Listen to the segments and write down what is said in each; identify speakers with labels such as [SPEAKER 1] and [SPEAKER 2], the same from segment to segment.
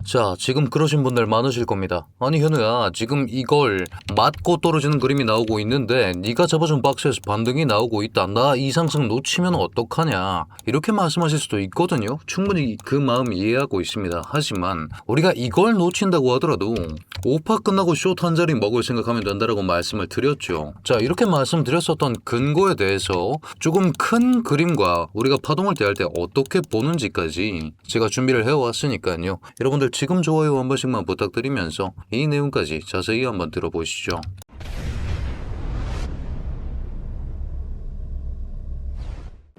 [SPEAKER 1] 자, 지금 그러신 분들 많으실 겁니다. 아니 현우야, 지금 이걸 맞고 떨어지는 그림이 나오고 있는데 네가 잡아준 박스에서 반등이 나오고 있다. 나 이 상승 놓치면 어떡하냐, 이렇게 말씀하실 수도 있거든요. 충분히 그 마음 이해하고 있습니다. 하지만 우리가 이걸 놓친다고 하더라도 5파 끝나고 숏 한 자리 먹을 생각하면 된다라고 말씀을 드렸죠. 자, 이렇게 말씀드렸었던 근거에 대해서 조금 큰 그림과 우리가 파동을 대할 때 어떻게 보는지까지 제가 준비를 해왔으니까요. 여러분들 지금 좋아요 한 번씩만 부탁드리면서 이 내용까지 자세히 한번 들어보시죠.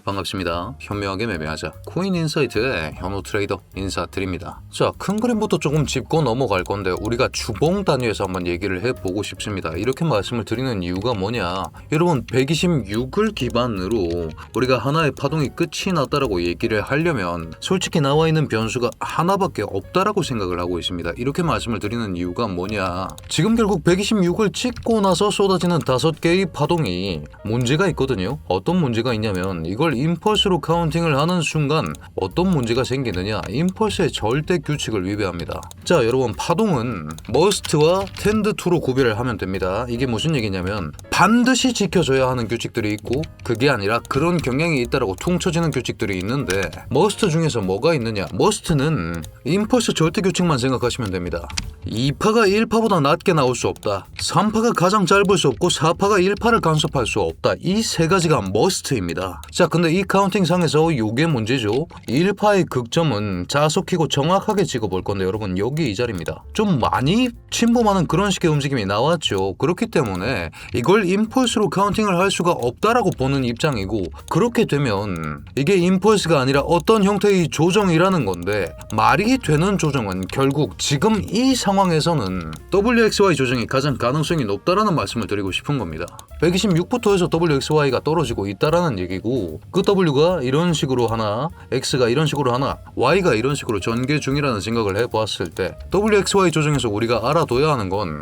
[SPEAKER 1] 반갑습니다. 현명하게 매매하자 코인인사이트의 현우 트레이더 인사드립니다. 자, 큰 그림부터 조금 짚고 넘어갈 건데 우리가 주봉 단위에서 한번 얘기를 해보고 싶습니다. 이렇게 말씀을 드리는 이유가 뭐냐, 여러분 126을 기반으로 우리가 하나의 파동이 끝이 났다라고 얘기를 하려면 솔직히 나와 있는 변수가 하나밖에 없다라고 생각을 하고 있습니다. 이렇게 말씀을 드리는 이유가 뭐냐, 지금 결국 126을 찍고 나서 쏟아지는 5개의 파동이 문제가 있거든요. 어떤 문제가 있냐면 이걸 임펄스로 카운팅을 하는 순간 어떤 문제가 생기느냐, 임펄스의 절대 규칙을 위배합니다. 자, 여러분 파동은 머스트와 텐드 투로 구별을 하면 됩니다. 이게 무슨 얘기냐면 반드시 지켜줘야 하는 규칙들이 있고 그게 아니라 그런 경향이 있다라고 퉁쳐지는 규칙들이 있는데 머스트 중에서 뭐가 있느냐, 머스트는 임펄스 절대 규칙만 생각하시면 됩니다. 2파가 1파보다 낮게 나올 수 없다, 3파가 가장 짧을 수 없고 4파가 1파를 간섭할 수 없다. 이 세 가지가 머스트입니다. 자, 근데 이 카운팅 상에서 요게 문제죠. 1파의 극점은 자석키고 정확하게 찍어볼 건데 여러분 여기 이 자리입니다. 좀 많이 침범하는 그런 식의 움직임이 나왔죠. 그렇기 때문에 이걸 임펄스로 카운팅을 할 수가 없다라고 보는 입장이고, 그렇게 되면 이게 임펄스가 아니라 어떤 형태의 조정이라는 건데 말이 되는 조정은 결국 지금 이 상황에서는 WXY 조정이 가장 가능성이 높다라는 말씀을 드리고 싶은 겁니다. 126부터 해서 WXY가 떨어지고 있다라는 얘기고, 그 W가 이런 식으로 하나, X가 이런 식으로 하나, Y가 이런 식으로 전개 중이라는 생각을 해보았을 때 WXY 조정에서 우리가 알아둬야 하는 건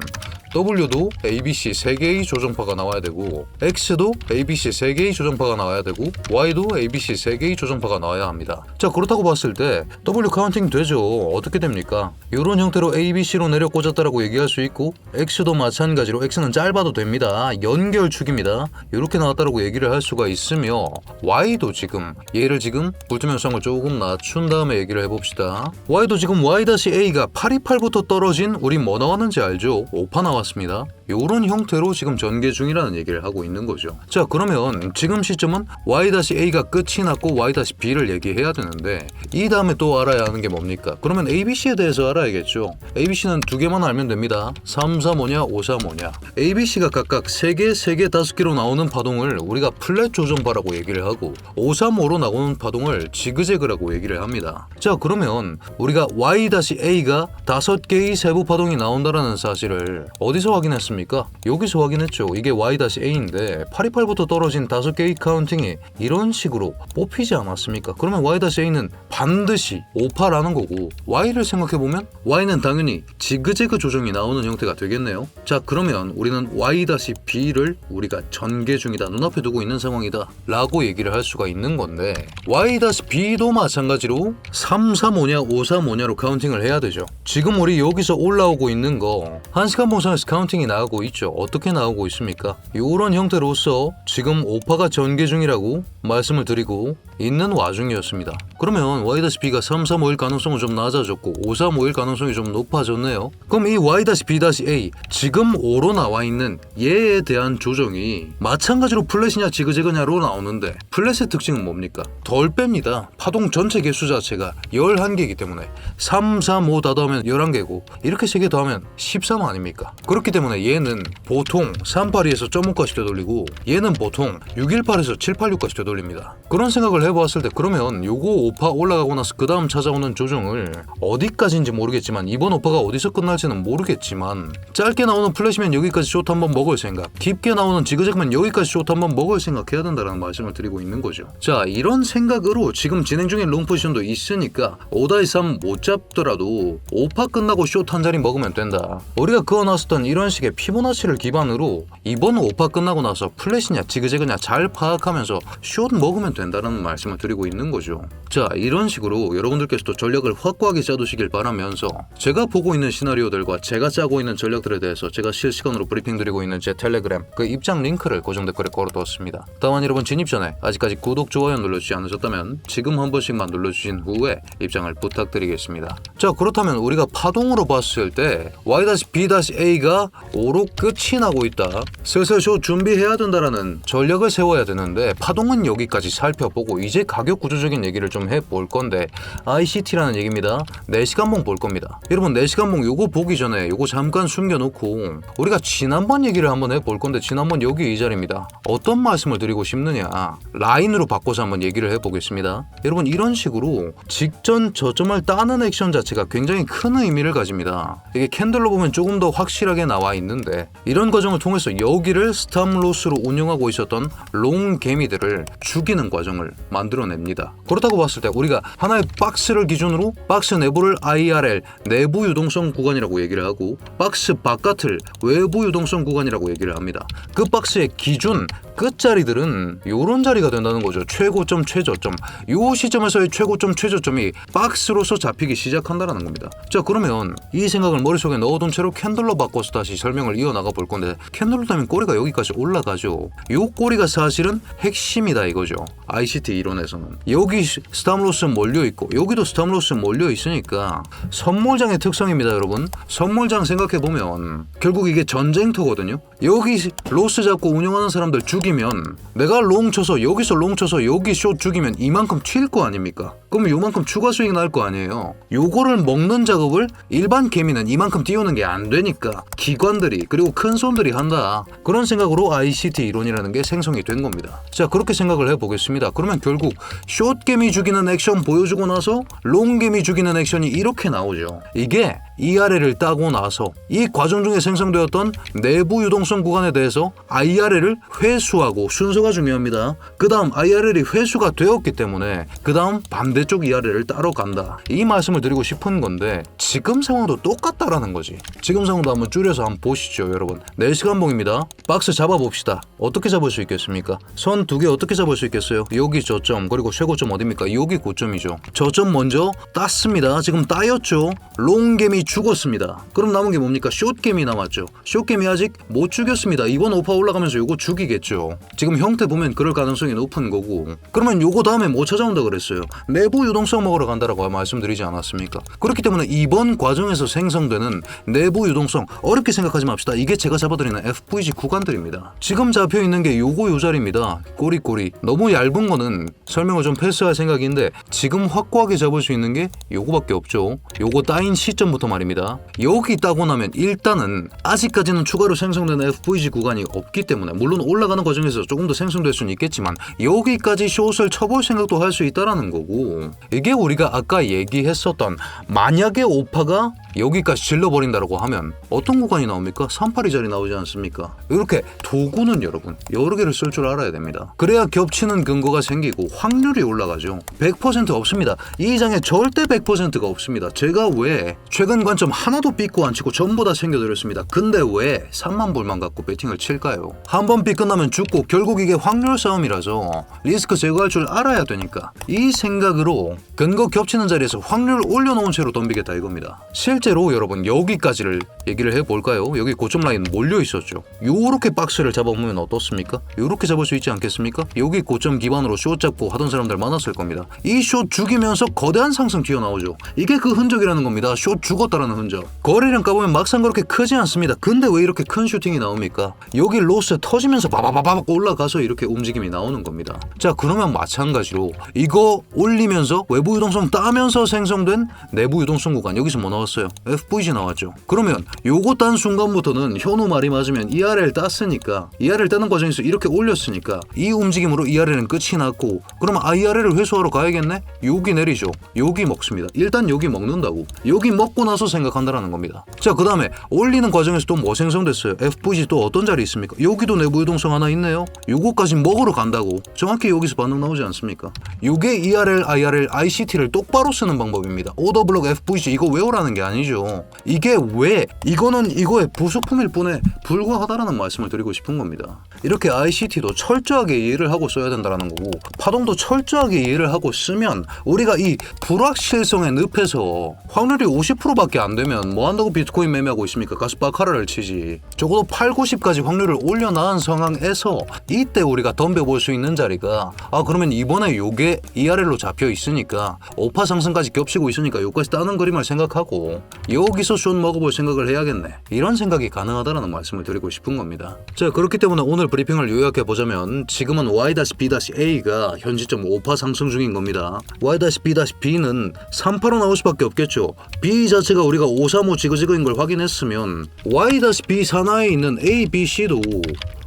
[SPEAKER 1] W도 ABC 3개의 조정파가 나와야 되고, X도 ABC 3개의 조정파가 나와야 되고, Y도 ABC 3개의 조정파가 나와야 합니다. 자, 그렇다고 봤을 때 W 카운팅 되죠. 어떻게 됩니까? 이런 형태로 ABC로 내려 꽂았다라고 얘기할 수 있고, X도 마찬가지로 X는 짧아도 됩니다. 연결축입니다. 이렇게 나왔다라고 얘기를 할 수가 있으며, Y도 지금 얘를 지금 불투명성을 조금 낮춘 다음에 얘기를 해봅시다. Y도 지금 Y-A가 828부터 떨어진 우리 뭐 나왔는지 알죠? 5파 나왔습니다. 이런 형태로 지금 전개 중이라는 얘기를 하고 있는 거죠. 자, 그러면 지금 시점은 Y-A가 끝이 났고 Y-B를 얘기해야 되는데 이 다음에 또 알아야 하는 게 뭡니까? 그러면 ABC에 대해서 알아야겠죠. ABC는 두 개만 알면 됩니다. 335냐 535냐. ABC가 각각 3개, 3개, 5개로 나오는 파동을 우리가 플랫 조정파라고 얘기를 하고, 535로 나오는 파동을 지그재그라고 얘기를 합니다. 자, 그러면 우리가 Y-A가 5개의 세부 파동이 나온다라는 사실을 어디서 확인했습니까? 여기서 확인했죠. 이게 Y-A인데 828부터 떨어진 5개의 카운팅이 이런 식으로 뽑히지 않았습니까? 그러면 Y-A는 반드시 5파라는 거고, Y를 생각해보면 Y는 당연히 지그재그 조정이 나오는 형태가 되겠네요. 자, 그러면 우리는 Y-B를 우리가 전개 중이다, 눈앞에 두고 있는 상황이다 라고 얘기를 할 수가 있는 건데, Y-B도 마찬가지로 335냐 535냐로 카운팅을 해야 되죠. 지금 우리 여기서 올라오고 있는 거 1시간 봉상에서 카운팅이 나오고 있죠. 어떻게 나오고 있습니까? 이런 형태로서 지금 5파가 전개 중이라고 말씀을 드리고 있는 와중이었습니다. 그러면 Y-B가 335일 가능성은 좀 낮아졌고 535일 가능성이 좀 높아졌네요. 그럼 이 Y-B-A 지금 5로 나와 있는 얘에 대한 조정이 마찬가지로 플랫이냐 지그재그냐로 나오는데, 플랫의 특징은 뭡니까? 덜 뺍니다. 파동 전체 개수 자체가 11개이기 때문에 3, 3, 5 다 더하면 11개고 이렇게 3개 더하면 13 아닙니까? 그렇기 때문에 얘는 보통 382에서 0.5까지 되돌리고 얘는 보통 618에서 786까지 되돌립니다. 그런 생각을 해보았을 때 그러면 요거 5파 올라가고 나서 그 다음 찾아오는 조정을 어디까지인지 모르겠지만, 이번 5파가 어디서 끝날지는 모르겠지만, 짧게 나오는 플랫이면 여기까지 숏 한번 먹을 생각, 깊게 나오는 지그재그면 여기까지 숏 한번 먹을 생각 해야 된다는 말씀을 드리고 있는 있는 거죠. 자, 이런 생각으로 지금 진행 중인 롱 포지션도 있으니까 5-3 못 잡더라도 5파 끝나고 숏 한 자리 먹으면 된다. 우리가 그어놨었던 이런 식의 피보나치를 기반으로 이번 5파 끝나고 나서 플랫이냐 지그재그냐 잘 파악하면서 숏 먹으면 된다는 말씀을 드리고 있는 거죠. 자, 이런 식으로 여러분들께서도 전략을 확고하게 짜두시길 바라면서 제가 보고 있는 시나리오들과 제가 짜고 있는 전략들에 대해서 제가 실시간으로 브리핑 드리고 있는 제 텔레그램 그 입장 링크를 고정 댓글에 걸어두었습니다. 다만 여러분 진입 전에 아직까지 구독, 좋아요 눌러주지 않으셨다면 지금 한 번씩만 눌러주신 후에 입장을 부탁드리겠습니다. 자, 그렇다면 우리가 파동으로 봤을 때 Y-B-A가 5로 끝이 나고 있다. 슬슬 숏 준비해야 된다라는 전략을 세워야 되는데 파동은 여기까지 살펴보고 이제 가격 구조적인 얘기를 좀 해볼 건데 ICT라는 얘기입니다. 4시간봉 볼 겁니다. 여러분 4시간봉 요거 보기 전에 요거 잠깐 숨겨놓고 우리가 지난번 얘기를 한번 해볼 건데 지난번 여기 이 자리입니다. 어떤 말씀을 드리고 싶느냐 라인으로 바꿔서 한번 얘기를 해보겠습니다. 여러분 이런 식으로 직전 저점을 따는 액션 자체가 굉장히 큰 의미를 가집니다. 이게 캔들로 보면 조금 더 확실하게 나와 있는데 이런 과정을 통해서 여기를 스탑로스로 운영하고 있었던 롱 개미들을 죽이는 과정을 만들어냅니다. 그렇다고 봤을 때 우리가 하나의 박스를 기준으로 박스 내부를 IRL 내부 유동성 구간이라고 얘기를 하고 박스 바깥을 외부 유동성 구간이라고 얘기를 합니다. 그 박스의 기준 끝자리들은 요런 자리가 된다는 거죠. 최고점, 최저점. 요 시점에서의 최고점, 최저점이 박스로서 잡히기 시작한다는 겁니다. 자, 그러면 이 생각을 머릿속에 넣어둔 채로 캔들로 바꿔서 다시 설명을 이어나가 볼 건데 캔들로 따면 꼬리가 여기까지 올라가죠. 요 꼬리가 사실은 핵심이다 이거죠. ICT 이론에서는. 여기 스탑로스 몰려있고 여기도 스탑로스 몰려있으니까 선몰장의 특성입니다, 여러분. 선몰장 생각해보면 결국 이게 전쟁터거든요. 여기 로스 잡고 운영하는 사람들 죽이면 내가 롱 쳐서 여기서 롱 쳐서 여기 숏 죽이면 이만큼 튈 거 아닙니까? 그러면 요만큼 추가 수익 날 거 아니에요. 요거를 먹는 작업을 일반 개미는 이만큼 띄우는 게 안 되니까 기관들이 그리고 큰 손들이 한다. 그런 생각으로 ICT 이론이라는 게 생성이 된 겁니다. 자, 그렇게 생각을 해보겠습니다. 그러면 결국 숏 개미 죽이는 액션 보여주고 나서 롱 개미 죽이는 액션이 이렇게 나오죠. 이게 이 아래를 따고 나서 이 과정 중에 생성되었던 내부 유동성 구간에 대해서 IRL을 회수하고 순서가 중요합니다. 그 다음 IRL이 회수가 되었기 때문에 그 다음 반대쪽 IRL을 따러 간다. 이 말씀을 드리고 싶은 건데 지금 상황도 똑같다라는 거지. 지금 상황도 한번 줄여서 한번 보시죠, 여러분. 4시간봉입니다. 박스 잡아봅시다. 어떻게 잡을 수 있겠습니까? 선 두 개 어떻게 잡을 수 있겠어요? 여기 저점 그리고 최고점 어딥니까? 여기 고점이죠. 저점 먼저 땄습니다. 지금 따였죠. 롱개미 죽었습니다. 그럼 남은 게 뭡니까? 숏개미 남았죠. 숏개미 아직 못 죽였습니다. 이번 오파 올라가면서 요거 죽이겠죠. 지금 형태 보면 그럴 가능성이 높은 거고. 그러면 요거 다음에 뭐 찾아온다 그랬어요? 내부 유동성 먹으러 간다라고 말씀드리지 않았습니까? 그렇기 때문에 이번 과정에서 생성되는 내부 유동성 어렵게 생각하지 맙시다. 이게 제가 잡아드리는 FVG 구간들입니다. 지금 잡혀있는 게 요거 요 자리입니다. 꼬리 너무 얇은 거는 설명을 좀 패스할 생각인데 지금 확고하게 잡을 수 있는 게 요거밖에 없죠. 요거 따인 시점부터 말입니다. 여기 따고 나면 일단은 아직까지는 추가로 생성되는 FVG 구간이 없기 때문에 물론 올라가는 과정에서 조금 더 생성될 수는 있겠지만 여기까지 숏을 쳐볼 생각도 할 수 있다라는 거고 이게 우리가 아까 얘기했었던 만약에 오파가 여기까지 질러버린다라고 하면 어떤 구간이 나옵니까? 382 자리 나오지 않습니까? 이렇게 도구는 여러분 여러 개를 쓸 줄 알아야 됩니다. 그래야 겹치는 근거가 생기고 확률이 올라가죠. 100% 없습니다. 이 장에 절대 100%가 없습니다. 제가 왜 최근 관점 하나도 삐고 안 치고 전부 다 챙겨드렸습니다. 근데 왜 3만 불만 갖고 배팅을 칠까요? 한 번 삐 끝나면 죽고 결국 이게 확률 싸움이라서 리스크 제거할 줄 알아야 되니까 이 생각으로 근거 겹치는 자리에서 확률 올려놓은 채로 덤비겠다 이겁니다. 실제로 여러분 여기까지를 얘기를 해볼까요? 여기 고점 라인 몰려 있었죠. 요렇게 박스를 잡아보면 어떻습니까? 요렇게 잡을 수 있지 않겠습니까? 여기 고점 기반으로 숏 잡고 하던 사람들 많았을 겁니다. 이 숏 죽이면서 거대한 상승 튀어나오죠. 이게 그 흔적이라는 겁니다. 숏 죽었다라는 흔적. 거래량 까보면 막상 그렇게 크지 않습니다. 근데 왜 이렇게 큰 슈팅이 나옵니까? 여기 로스 터지면서 바바바박 올라가서 이렇게 움직임이 나오는 겁니다. 자, 그러면 마찬가지로 이거 올리면서 외부 유동성 따면서 생성된 내부 유동성 구간 여기서 뭐 나왔어요? FVG 나왔죠. 그러면 요거 딴 순간부터는 현우 말이 맞으면 ERL 땄으니까 ERL 따는 과정에서 이렇게 올렸으니까 이 움직임으로 ERL은 끝이 났고 그러면 ERL을 회수하러 가야겠네? 여기 내리죠. 여기 먹습니다. 일단 여기 먹는다고. 여기 먹고 나서 생각한다라는 겁니다. 자, 그 다음에 올리는 과정에서 또 뭐 생성됐어요? FVG 또 어떤 자리 있습니까? 여기도 내부 유동성 하나 있네요. 요거까지 먹으러 간다고. 정확히 여기서 반응 나오지 않습니까? 요게 ERL, IRL, ICT를 똑바로 쓰는 방법입니다. 오더블록 FVG 이거 외우라는 게 아니죠. 이게 왜? 이거는 이거의 부속품일 뿐에 불과하다라는 말씀을 드리고 싶은 겁니다. 이렇게 ICT도 철저하게 이해를 하고 써야 된다는 거고 파동도 철저하게 이해를 하고 쓰면 우리가 이 불확실성의 늪에서 확률이 50%밖에 안 되면 뭐 한다고 비트코인 매매하고 있습니까? 가서 바카라를 치지. 적어도 8, 90까지 확률을 올려놓은 상황에서 이때 우리가 덤벼볼 수 있는 자리가 그러면 이번에 요게 ERL로 잡혀 있으니까 5파 상승까지 겹치고 있으니까 요까지 따는 그림을 생각하고 여기서 숏 먹어볼 생각을 해야겠네. 이런 생각이 가능하다는 말씀을 드리고 싶은 겁니다. 자, 그렇기 때문에 오늘 브리핑을 요약해보자면 지금은 Y-B-A가 현지점 5파 상승 중인 겁니다. Y-B-B는 3파로 나올 수밖에 없겠죠. B 자체가 우리가 535 지그지그인 걸 확인했으면 Y-B 산하에 있는 A, B, C도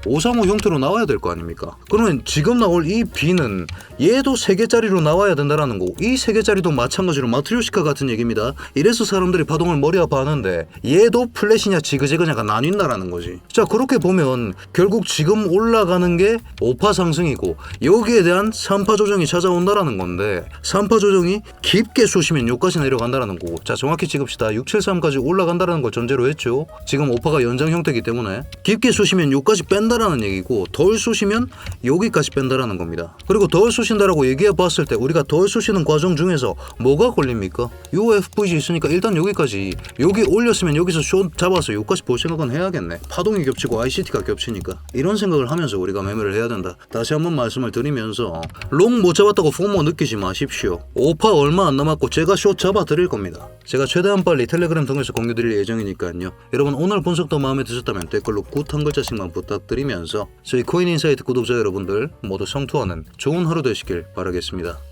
[SPEAKER 1] 535 형태로 나와야 될 거 아닙니까? 그러면 지금 나올 이 B는 얘도 3개짜리로 나와야 된다라는 거고 이 3개짜리도 마찬가지로 마트리오시카 같은 얘기입니다. 이래서 사람들이 파동을 머리 아파하는데 얘도 플랫이냐 지그재그냐가 나뉜다라는 거지. 자, 그렇게 보면 결국 지금 올라가는 게 5파 상승이고 여기에 대한 3파 조정이 찾아온다라는 건데 3파 조정이 깊게 쑤시면 여기까지 내려간다라는 거고 자, 정확히 찍읍시다. 673까지 올라간다라는 걸 전제로 했죠. 지금 5파가 연장 형태이기 때문에 깊게 쑤시면 여기까지 뺀다라는 얘기고 덜 쑤시면 여기까지 뺀다라는 겁니다. 그리고 덜 쑤신다라고 얘기해 봤을 때 우리가 덜 쑤시는 과정 중에서 뭐가 걸립니까? 요 FVG 있으니까 일단 여기까지 여기 올렸으면 여기서 숏 잡아서 여기까지 볼 생각은 해야겠네. 파동이 겹치고 ICT가 겹치니까 이런 생각을 하면서 우리가 매매를 해야 된다. 다시 한번 말씀을 드리면서 롱 못 잡았다고 포모 느끼지 마십시오. 5파 얼마 안 남았고 제가 숏 잡아 드릴 겁니다. 제가 최대한 빨리 텔레그램 통해서 공유 드릴 예정이니까요. 여러분 오늘 분석도 마음에 드셨다면 댓글로 굿 한 글자씩만 부탁드리면서 저희 코인인사이트 구독자 여러분들 모두 성투하는 좋은 하루 되시길 바라겠습니다.